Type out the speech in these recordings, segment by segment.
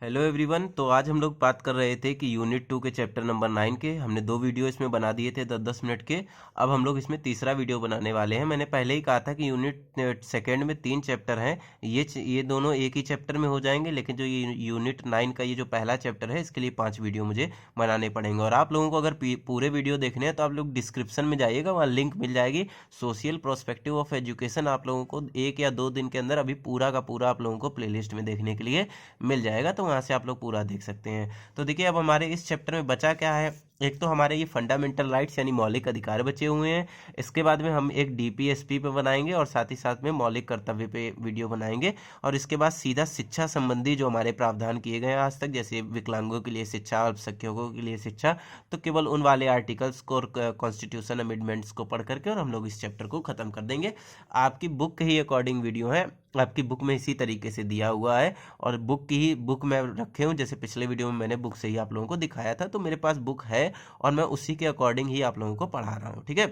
Hello everyone. तो आज हम लोग बात कर रहे थे कि यूनिट 2 के चैप्टर नंबर 9 के हमने दो वीडियो इसमें बना दिए थे 10-10 मिनट के। अब हम लोग इसमें तीसरा वीडियो बनाने वाले हैं। मैंने पहले ही कहा था कि यूनिट सेकंड में 3 चैप्टर हैं। ये दोनों एक ही चैप्टर में हो जाएंगे, लेकिन जो ये यूनिट 9 का ये जो पहला चैप्टर है इसके लिए 5 वीडियो मुझे बनाने पड़ेंगे। और आप लोगों को अगर पूरे वीडियो देखने हैं तो आप लोग डिस्क्रिप्शन में जाइएगा, वहाँ लिंक मिल जाएगी सोशल प्रोस्पेक्टिव ऑफ एजुकेशन। आप लोगों को 1 या 2 दिन के अंदर अभी पूरा का पूरा आप लोगों को प्लेलिस्ट में देखने के लिए मिल जाएगा, तो वहाँ से आप लोग पूरा देख सकते हैं। तो देखिए अब हमारे इस चैप्टर में बचा क्या है। एक तो हमारे ये फंडामेंटल राइट्स यानी मौलिक अधिकार बचे हुए हैं। इसके बाद में हम एक डीपीएसपी पे बनाएंगे और साथ ही साथ में मौलिक कर्तव्य पे वीडियो बनाएंगे। और इसके बाद सीधा शिक्षा संबंधी जो हमारे प्रावधान किए गए हैं आज तक, जैसे विकलांगों के लिए शिक्षा, अल्पसंख्यकों के लिए शिक्षा, तो केवल उन वाले आर्टिकल्स को और कॉन्स्टिट्यूशन अमेंडमेंट्स को पढ़ करके और हम लोग इस चैप्टर को खत्म कर देंगे। आपकी बुक के ही अकॉर्डिंग वीडियो है, आपकी बुक में इसी तरीके से दिया हुआ है और बुक में रखे हूँ। जैसे पिछले वीडियो में मैंने बुक से ही आप लोगों को दिखाया था, तो मेरे पास बुक है और मैं उसी के अकॉर्डिंग ही आप लोगों को पढ़ा रहा हूँ। ठीक है,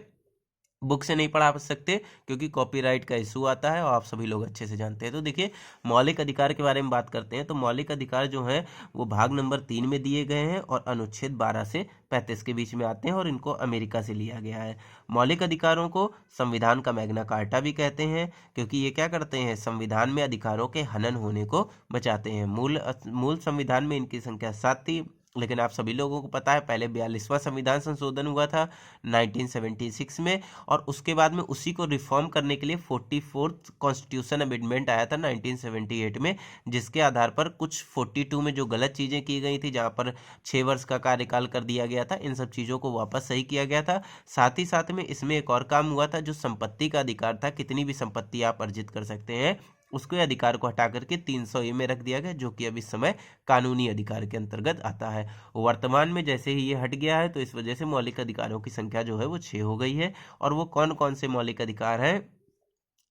बुक से नहीं पढ़ा सकते क्योंकि कॉपीराइट का इशू आता है और आप सभी लोग अच्छे से जानते हैं। तो देखिए मौलिक अधिकार के बारे में बात करते हैं। तो मौलिक अधिकार जो है वो भाग नंबर 3 में दिए गए हैं और अनुच्छेद 12 से 35 के बीच में आते हैं और इनको अमेरिका से लिया गया है। मौलिक अधिकारों को संविधान का मैग्ना कार्टा भी कहते हैं, क्योंकि ये क्या करते हैं, संविधान में अधिकारों के हनन होने को बचाते हैं। मूल संविधान में इनकी संख्या 7 थी, लेकिन आप सभी लोगों को पता है पहले 42वां संविधान संशोधन हुआ था 1976 में, और उसके बाद में उसी को रिफॉर्म करने के लिए 44th कॉन्स्टिट्यूशन अमेंडमेंट आया था 1978 में, जिसके आधार पर कुछ 42 में जो गलत चीज़ें की गई थी, जहां पर 6 वर्ष का कार्यकाल कर दिया गया था, इन सब चीज़ों को वापस सही किया गया था। साथ ही साथ में इसमें एक और काम हुआ था, जो संपत्ति का अधिकार था, कितनी भी संपत्ति आप अर्जित कर सकते हैं, उसको अधिकार को हटा करके 300A में रख दिया गया, जो कि अब इस समय कानूनी अधिकार के अंतर्गत आता है। वर्तमान में जैसे ही ये हट गया है तो इस वजह से मौलिक अधिकारों की संख्या जो है वो 6 हो गई है। और वो कौन कौन से मौलिक अधिकार हैं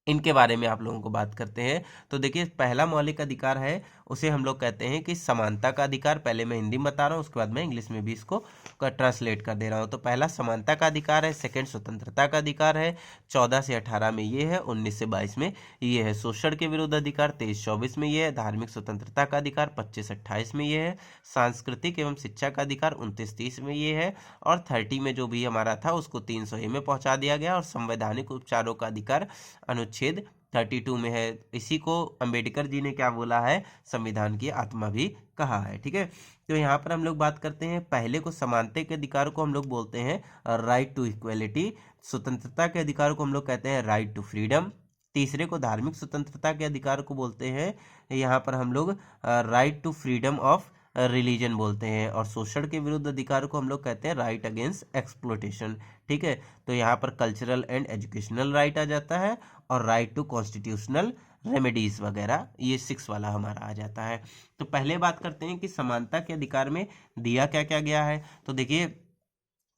इनके बारे में आप लोगों को बात करते हैं। तो देखिए पहला मौलिक अधिकार है, उसे हम लोग कहते हैं कि समानता का अधिकार। पहले मैं हिंदी में बता रहा हूँ, उसके बाद मैं इंग्लिश में भी इसको ट्रांसलेट कर दे रहा हूँ। तो पहला समानता का अधिकार है, सेकंड स्वतंत्रता का अधिकार है, 14 से 18 में ये है, 19 से 22 में ये है। शोषण के विरुद्ध अधिकार 23-24 में ये है। धार्मिक स्वतंत्रता का अधिकार 25-28 में ये है। सांस्कृतिक एवं शिक्षा का अधिकार 29-30 में ये है। और 30 में जो भी हमारा था उसको 300A में पहुंचा दिया गया। और संवैधानिक उपचारों का अधिकार अनुच्छेद 32 में है। इसी को अंबेडकर जी ने क्या बोला है, संविधान की आत्मा भी कहा है। ठीक है, तो यहाँ पर हम लोग बात करते हैं, पहले को समानता के अधिकार को हम लोग बोलते हैं राइट टू इक्वलिटी। स्वतंत्रता के अधिकार को हम लोग कहते हैं राइट टू फ्रीडम। तीसरे को धार्मिक स्वतंत्रता के अधिकार को बोलते हैं यहाँ पर हम लोग right to freedom of religion बोलते हैं। और शोषण के विरुद्ध अधिकार को हम लोग कहते हैं राइट अगेंस्ट एक्सप्लोटेशन। ठीक है, तो यहाँ पर कल्चरल एंड एजुकेशनल राइट आ जाता है और राइट टू कॉन्स्टिट्यूशनल रेमेडीज वगैरह, ये 6 वाला हमारा आ जाता है। तो पहले बात करते हैं कि समानता के अधिकार में दिया क्या क्या गया है। तो देखिए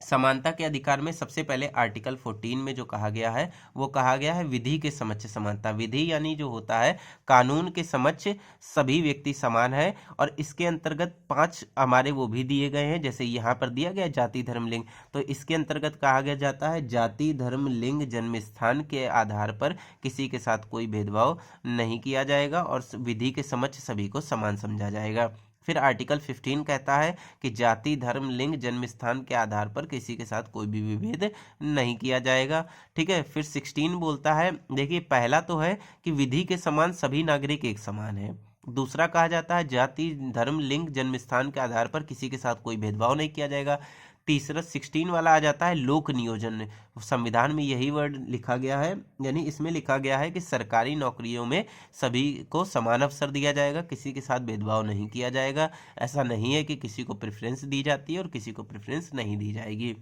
समानता के अधिकार में सबसे पहले आर्टिकल 14 में जो कहा गया है वो कहा गया है विधि के समक्ष समानता। विधि यानी जो होता है कानून के समक्ष सभी व्यक्ति समान है। और इसके अंतर्गत 5 हमारे वो भी दिए गए हैं, जैसे यहाँ पर दिया गया जाति धर्म लिंग, तो इसके अंतर्गत कहा गया जाता है जाति धर्म लिंग जन्म स्थान के आधार पर किसी के साथ कोई भेदभाव नहीं किया जाएगा और विधि के समक्ष सभी को समान समझा जाएगा। फिर आर्टिकल 15 कहता है कि जाति धर्म लिंग जन्म स्थान के आधार पर किसी के साथ कोई भी विभेद नहीं किया जाएगा। ठीक है, फिर 16 बोलता है, देखिए पहला तो है कि विधि के समान सभी नागरिक एक समान है। दूसरा कहा जाता है जाति धर्म लिंग जन्म स्थान के आधार पर किसी के साथ कोई भेदभाव नहीं किया जाएगा। तीसरा 16 वाला आ जाता है लोक नियोजन। संविधान में यही वर्ड लिखा गया है, यानी इसमें लिखा गया है कि सरकारी नौकरियों में सभी को समान अवसर दिया जाएगा, किसी के साथ भेदभाव नहीं किया जाएगा। ऐसा नहीं है कि किसी को प्रेफरेंस दी जाती है और किसी को प्रेफरेंस नहीं दी जाएगी।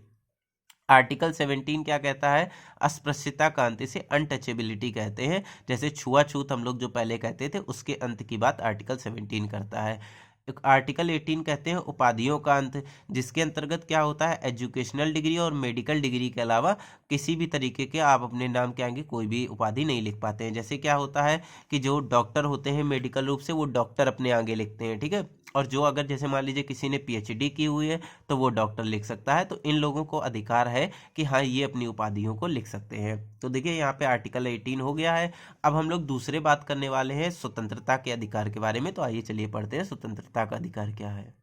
आर्टिकल 17 क्या कहता है, अस्पृश्यता का अंत, इसे अनटचेबिलिटी कहते हैं। जैसे छुआछूत हम लोग जो पहले कहते थे उसके अंत की बात आर्टिकल 17 करता है। आर्टिकल 18 कहते हैं उपाधियों का अंत, जिसके अंतर्गत क्या होता है एजुकेशनल डिग्री और मेडिकल डिग्री के अलावा किसी भी तरीके के आप अपने नाम के आगे कोई भी उपाधि नहीं लिख पाते हैं। जैसे क्या होता है कि जो डॉक्टर होते हैं मेडिकल रूप से वो डॉक्टर अपने आगे लिखते हैं। ठीक है, और जो अगर जैसे मान लीजिए किसी ने पीएचडी की हुई है तो वो डॉक्टर लिख सकता है। तो इन लोगों को अधिकार है कि हाँ ये अपनी उपाधियों को लिख सकते हैं। तो देखिए यहाँ पे आर्टिकल 18 हो गया है। अब हम लोग दूसरे बात करने वाले हैं स्वतंत्रता के अधिकार के बारे में। तो आइए चलिए पढ़ते हैं स्वतंत्रता का अधिकार क्या है।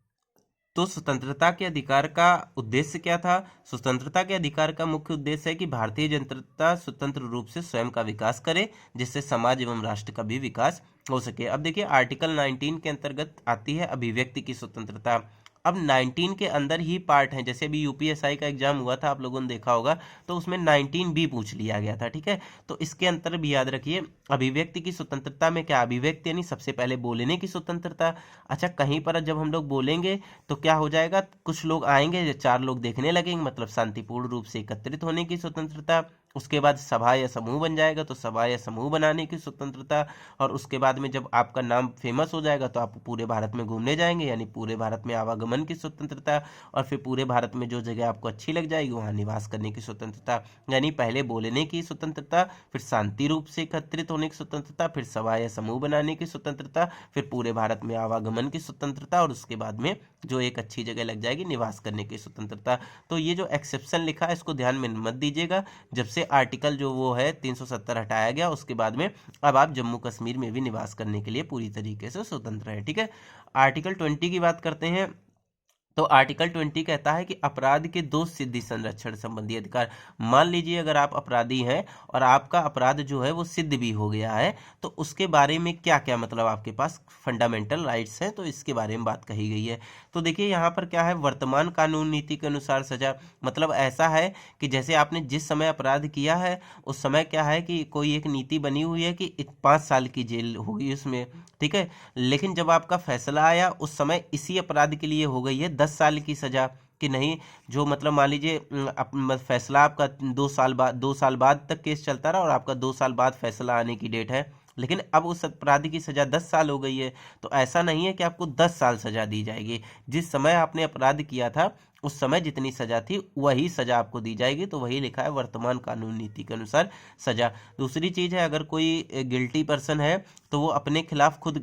तो स्वतंत्रता के अधिकार का उद्देश्य क्या था? स्वतंत्रता के अधिकार का मुख्य उद्देश्य है कि भारतीय जनता स्वतंत्र रूप से स्वयं का विकास करे, जिससे समाज एवं राष्ट्र का भी विकास हो सके। अब देखिए आर्टिकल 19 के अंतर्गत आती है अभिव्यक्ति की स्वतंत्रता। अब 19 के अंदर ही पार्ट है, जैसे अभी यूपीएसआई का एग्जाम हुआ था, आप लोगों ने देखा होगा, तो उसमें 19 भी पूछ लिया गया था। ठीक है, तो इसके अंतर भी याद रखिए। अभिव्यक्ति की स्वतंत्रता में क्या, अभिव्यक्ति यानी सबसे पहले बोलने की स्वतंत्रता। अच्छा, कहीं पर जब हम लोग बोलेंगे तो क्या हो जाएगा, कुछ लोग आएंगे, 4 लोग देखने लगेंगे, मतलब शांतिपूर्ण रूप से एकत्रित होने की स्वतंत्रता। उसके बाद सभा या समूह बन जाएगा तो सभा या समूह बनाने की स्वतंत्रता। और उसके बाद में जब आपका नाम फेमस हो जाएगा तो आप पूरे भारत में घूमने जाएंगे, यानी पूरे भारत में आवागमन की स्वतंत्रता। और फिर पूरे भारत में जो जगह आपको अच्छी लग जाएगी वहाँ निवास करने की स्वतंत्रता। यानी पहले बोलने की स्वतंत्रता, फिर शांति रूप से एकत्रित होने की स्वतंत्रता, फिर सभा या समूह बनाने की स्वतंत्रता, फिर पूरे भारत में आवागमन की स्वतंत्रता, और उसके बाद में जो एक अच्छी जगह लग जाएगी निवास करने की स्वतंत्रता। तो ये जो एक्सेप्शन लिखा है इसको ध्यान में मत दीजिएगा। जब से आर्टिकल जो वो है 370 हटाया गया, उसके बाद में अब आप जम्मू कश्मीर में भी निवास करने के लिए पूरी तरीके से स्वतंत्र है। ठीक है, आर्टिकल 20 की बात करते हैं। तो आर्टिकल 20 कहता है कि अपराध के दोष सिद्धि संरक्षण संबंधी अधिकार। मान लीजिए अगर आप अपराधी हैं और आपका अपराध जो है वो सिद्ध भी हो गया है, तो उसके बारे में क्या क्या मतलब आपके पास फंडामेंटल राइट्स हैं, तो इसके बारे में बात कही गई है। तो देखिए यहाँ पर क्या है, वर्तमान कानून नीति के अनुसार सजा। मतलब ऐसा है कि जैसे आपने जिस समय अपराध किया है उस समय क्या है कि कोई एक नीति बनी हुई है कि 5 साल की जेल होगी उसमें। ठीक है, लेकिन जब आपका फैसला आया उस समय इसी अपराध के लिए हो गई है 10 साल की सजा, कि नहीं, जो मतलब मान लीजिए फैसला आपका 2 साल बाद तक केस चलता रहा और आपका 2 साल बाद फैसला आने की डेट है, लेकिन अब उस अपराधी की सजा 10 साल हो गई है। तो ऐसा नहीं है कि आपको 10 साल सजा दी जाएगी। जिस समय आपने अपराध किया था उस समय जितनी सजा थी वही सजा आपको दी जाएगी। तो वही लिखा है वर्तमान कानून नीति के अनुसार सजा। दूसरी चीज है, अगर कोई गिल्टी पर्सन है तो वो अपने खिलाफ खुद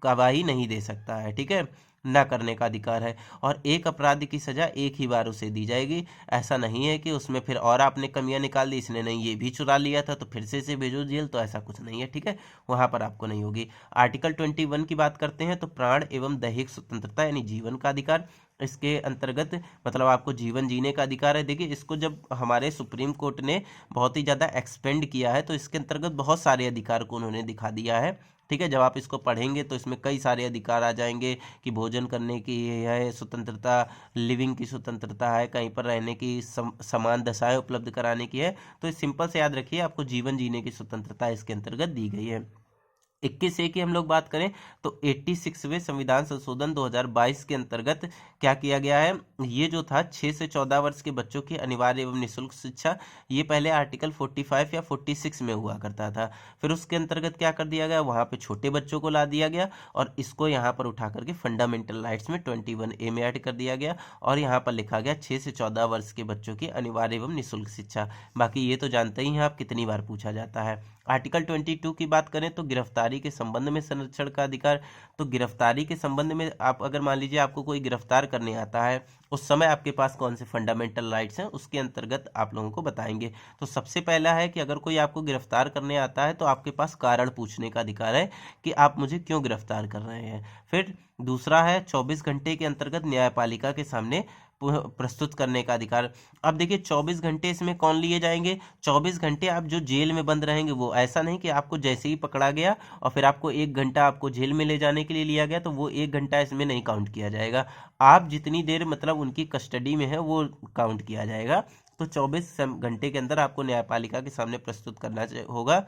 गवाही नहीं दे सकता है। ठीक है, ना करने का अधिकार है। और एक अपराध की सजा एक ही बार उसे दी जाएगी। ऐसा नहीं है कि उसमें फिर और आपने कमियां निकाल दी, इसने नहीं ये भी चुरा लिया था तो फिर से इसे भेजो जेल, तो ऐसा कुछ नहीं है। ठीक है, वहां पर आपको नहीं होगी। आर्टिकल 21 की बात करते हैं। तो प्राण एवं दैहिक स्वतंत्रता यानी जीवन का अधिकार। इसके अंतर्गत मतलब आपको जीवन जीने का अधिकार है। देखिए इसको जब हमारे सुप्रीम कोर्ट ने बहुत ही ज़्यादा एक्सपेंड किया है तो इसके अंतर्गत बहुत सारे अधिकार को उन्होंने दिखा दिया है। ठीक है, जब आप इसको पढ़ेंगे तो इसमें कई सारे अधिकार आ जाएंगे कि भोजन करने की है स्वतंत्रता, लिविंग की स्वतंत्रता है, कहीं पर रहने की समान दशाएं उपलब्ध कराने की है। तो इस सिंपल से याद रखिए, आपको जीवन जीने की स्वतंत्रता इसके अंतर्गत दी गई है। 21A की हम लोग बात करें तो 86वें संविधान संशोधन 2022 के अंतर्गत क्या किया गया है, ये जो था 6 से 14 वर्ष के बच्चों की अनिवार्य एवं निःशुल्क शिक्षा, ये पहले आर्टिकल 45 या 46 में हुआ करता था। फिर उसके अंतर्गत क्या कर दिया गया, वहाँ पे छोटे बच्चों को ला दिया गया और इसको यहाँ पर उठा करके फंडामेंटल राइट्स में 21A में ऐड कर दिया गया और यहाँ पर लिखा गया 6 से 14 वर्ष के बच्चों की अनिवार्य एवं निःशुल्क शिक्षा। बाकी ये तो जानते ही हैं आप कितनी बार पूछा जाता है। आर्टिकल 22 की बात करें तो गिरफ्तारी के संबंध में संरक्षण का अधिकार। तो गिरफ्तारी के संबंध में आप अगर मान लीजिए आपको कोई गिरफ्तार करने आता है उस समय आपके पास कौन से फंडामेंटल राइट्स हैं उसके अंतर्गत आप लोगों को बताएंगे। तो सबसे पहला है कि अगर कोई आपको गिरफ्तार करने आता है तो आपके पास कारण पूछने का अधिकार है कि आप मुझे क्यों गिरफ्तार कर रहे हैं। फिर दूसरा है 24 घंटे के अंतर्गत न्यायपालिका के सामने प्रस्तुत करने का अधिकार। अब देखिए 24 घंटे इसमें कौन लिए जाएंगे, 24 घंटे आप जो जेल में बंद रहेंगे वो। ऐसा नहीं कि आपको जैसे ही पकड़ा गया और फिर आपको 1 घंटा आपको जेल में ले जाने के लिए लिया गया तो वो 1 घंटा इसमें नहीं काउंट किया जाएगा। आप जितनी देर मतलब उनकी कस्टडी में है वो काउंट किया जाएगा। तो 24 घंटे के अंदर आपको न्यायपालिका के सामने प्रस्तुत करना होगा,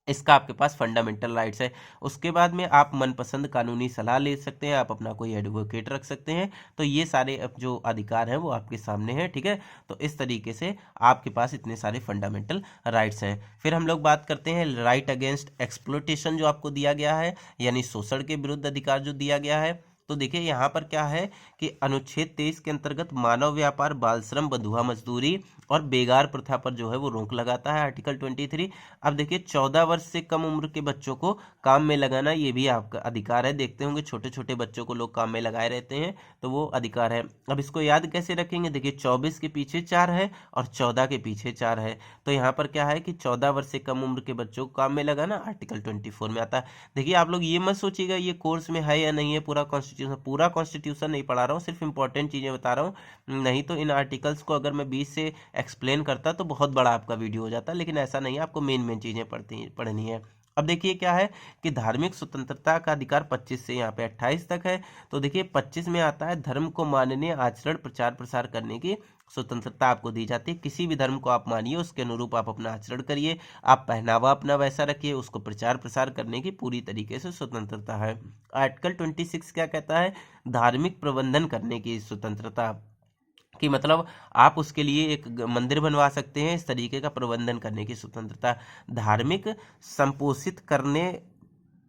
इसका आपके पास फंडामेंटल राइट्स है। उसके बाद में आप मनपसंद कानूनी सलाह ले सकते हैं, आप अपना कोई एडवोकेट रख सकते हैं। तो ये सारे जो अधिकार हैं वो आपके सामने हैं। ठीक है, तो इस तरीके से आपके पास इतने सारे फंडामेंटल राइट्स हैं। फिर हम लोग बात करते हैं राइट अगेंस्ट एक्सप्लोटेशन जो आपको दिया गया है, यानी शोषण के विरुद्ध अधिकार जो दिया गया है। तो देखिए यहाँ पर क्या है कि अनुच्छेद 23 के अंतर्गत मानव व्यापार, बाल श्रम, बंधुआ मजदूरी और बेगार प्रथा पर जो है वो रोक लगाता है आर्टिकल 23। अब देखिए 14 वर्ष से कम उम्र के बच्चों को काम में लगाना ये भी आपका अधिकार है। देखते होंगे छोटे छोटे बच्चों को लोग काम में लगाए रहते हैं, तो वो अधिकार है। अब इसको याद कैसे रखेंगे, देखिए 24 के पीछे 4 है और 14 के पीछे 4 है, तो यहाँ पर क्या है कि 14 वर्ष से कम उम्र के बच्चों को काम में लगाना आर्टिकल 24 में आता है। देखिए आप लोग ये मत सोचिएगा ये कोर्स में है या नहीं है पूरा कॉन्स्टिट्यूशन नहीं पढ़ा रहा हूँ, सिर्फ इंपॉर्टेंट चीज़ें बता रहा हूँ। नहीं तो इन आर्टिकल्स को अगर मैं 20 से एक्सप्लेन करता तो बहुत बड़ा आपका वीडियो हो जाता, लेकिन ऐसा नहीं है, आपको मेन मेन चीज़ें पढ़नी है। अब देखिए क्या है कि धार्मिक स्वतंत्रता का अधिकार 25 से यहाँ पे 28 तक है। तो देखिए 25 में आता है धर्म को मानने, आचरण, प्रचार प्रसार करने की स्वतंत्रता आपको दी जाती है। किसी भी धर्म को आप मानिए, उसके अनुरूप आप अपना आचरण करिए, आप पहनावा अपना वैसा रखिए, उसको प्रचार प्रसार करने की पूरी तरीके से स्वतंत्रता है। आर्टिकल 26 क्या कहता है, धार्मिक प्रबंधन करने की स्वतंत्रता, कि मतलब आप उसके लिए एक मंदिर बनवा सकते हैं, इस तरीके का प्रबंधन करने की स्वतंत्रता। धार्मिक संपोषित करने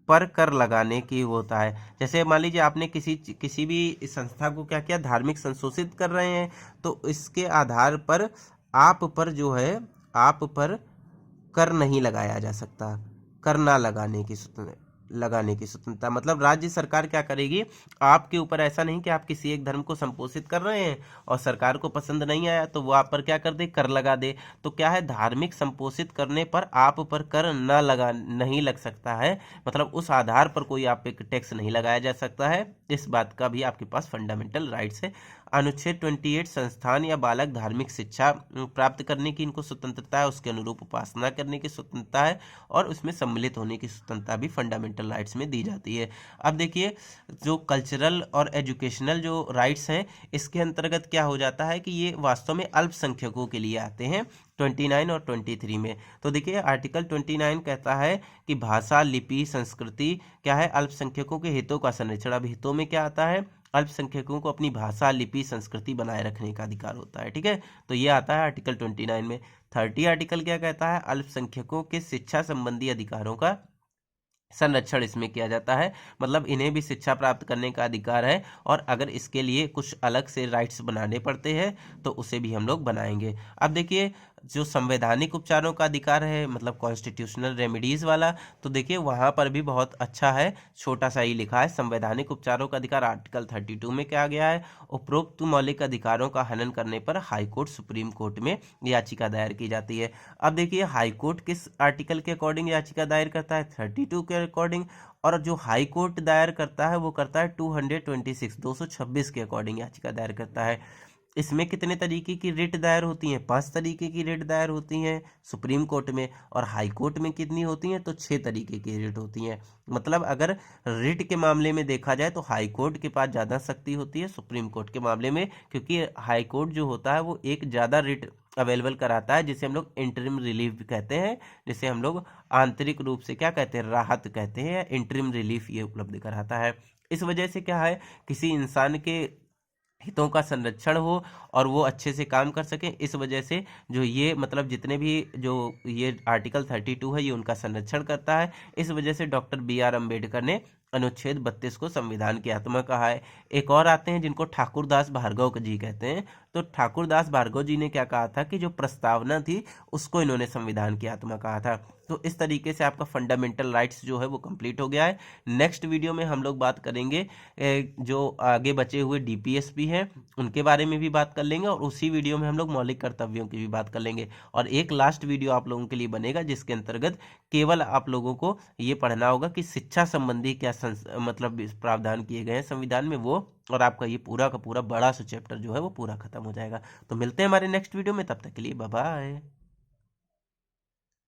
पर कर लगाने की होता है। जैसे मान लीजिए आपने किसी भी संस्था को क्या किया, धार्मिक संशोधित कर रहे हैं, तो इसके आधार पर आप पर जो है, आप पर कर नहीं लगाया जा सकता, कर ना लगाने की स्वतंत्रता। मतलब राज्य सरकार क्या करेगी, आपके ऊपर ऐसा नहीं कि आप किसी एक धर्म को संपोषित कर रहे हैं और सरकार को पसंद नहीं आया तो वो आप पर क्या कर दे, कर लगा दे। तो क्या है, धार्मिक संपोषित करने पर आप पर कर नहीं लग सकता है, मतलब उस आधार पर कोई आप पे टैक्स नहीं लगाया जा सकता है। इस बात का भी आपके पास फंडामेंटल राइट्स है। अनुच्छेद 28 संस्थान या बालक धार्मिक शिक्षा प्राप्त करने की इनको स्वतंत्रता है, उसके अनुरूप उपासना करने की स्वतंत्रता है और उसमें सम्मिलित होने की स्वतंत्रता भी फंडामेंटल राइट्स में दी जाती है। अब देखिए जो कल्चरल और एजुकेशनल जो राइट्स हैं, इसके अंतर्गत क्या हो जाता है कि ये वास्तव में अल्पसंख्यकों के लिए आते हैं 29 और 23 में। तो देखिए आर्टिकल 29 कहता है कि भाषा, लिपि, संस्कृति क्या है, अल्पसंख्यकों के हितों का संरक्षण। अब हितों में क्या आता है, अल्पसंख्यकों को अपनी भाषा, लिपि, संस्कृति बनाए रखने का अधिकार होता है। ठीक है, तो ये आता है आर्टिकल 29 में। 30 आर्टिकल क्या कहता है, अल्पसंख्यकों के शिक्षा संबंधी अधिकारों का संरक्षण इसमें किया जाता है, मतलब इन्हें भी शिक्षा प्राप्त करने का अधिकार है और अगर इसके लिए कुछ अलग से राइट्स बनाने पड़ते हैं तो उसे भी हम लोग बनाएंगे। अब देखिए जो संवैधानिक उपचारों का अधिकार है, मतलब कॉन्स्टिट्यूशनल रेमेडीज वाला, तो देखिए वहाँ पर भी बहुत अच्छा है, छोटा सा ही लिखा है। संवैधानिक उपचारों का अधिकार आर्टिकल 32 में क्या गया है, उपरोक्त मौलिक अधिकारों का हनन करने पर हाईकोर्ट, सुप्रीम कोर्ट में याचिका दायर की जाती है। अब देखिए हाईकोर्ट किस आर्टिकल के अकॉर्डिंग याचिका दायर करता है, 32 के अकॉर्डिंग, और जो हाई कोर्ट दायर करता है वो करता है 226 के अकॉर्डिंग याचिका दायर करता है। इसमें कितने तरीके की रिट दायर होती हैं, 5 तरीके की रिट दायर होती हैं सुप्रीम कोर्ट में, और हाई कोर्ट में कितनी होती हैं, तो 6 तरीके की रिट होती हैं। मतलब अगर रिट के मामले में देखा जाए तो हाई कोर्ट के पास ज़्यादा शक्ति होती है सुप्रीम कोर्ट के मामले में, क्योंकि हाई कोर्ट जो होता है वो एक ज़्यादा रिट अवेलेबल कराता है, जिसे हम लोग इंटरिम रिलीफ कहते हैं, जिसे हम लोग आंतरिक रूप से क्या कहते हैं, राहत कहते हैं, या इंटरिम रिलीफ ये उपलब्ध कराता है। इस वजह से क्या है, किसी इंसान के हितों का संरक्षण हो और वो अच्छे से काम कर सकें, इस वजह से जो ये मतलब जितने भी जो ये आर्टिकल 32 है ये उनका संरक्षण करता है। इस वजह से डॉक्टर BR अम्बेडकर ने अनुच्छेद 32 को संविधान की आत्मा कहा है। एक और आते हैं जिनको ठाकुरदास भार्गव जी कहते हैं। तो ठाकुरदास भार्गव जी ने क्या कहा था कि जो प्रस्तावना थी उसको इन्होंने संविधान की आत्मा कहा था। तो इस तरीके से आपका फंडामेंटल राइट्स जो है वो कंप्लीट हो गया है। नेक्स्ट वीडियो में हम लोग बात करेंगे जो आगे बचे हुए DPSP हैं उनके बारे में भी बात कर लेंगे, और उसी वीडियो में हम लोग मौलिक कर्तव्यों की भी बात कर लेंगे। और एक लास्ट वीडियो आप लोगों के लिए बनेगा जिसके अंतर्गत केवल आप लोगों को ये पढ़ना होगा कि शिक्षा संबंधी क्या मतलब प्रावधान किए गए हैं संविधान में वो, और आपका ये पूरा का पूरा बड़ा सा चैप्टर जो है वो पूरा खत्म हो जाएगा। तो मिलते हैं हमारे नेक्स्ट वीडियो में, तब तक के लिए बाय बाय।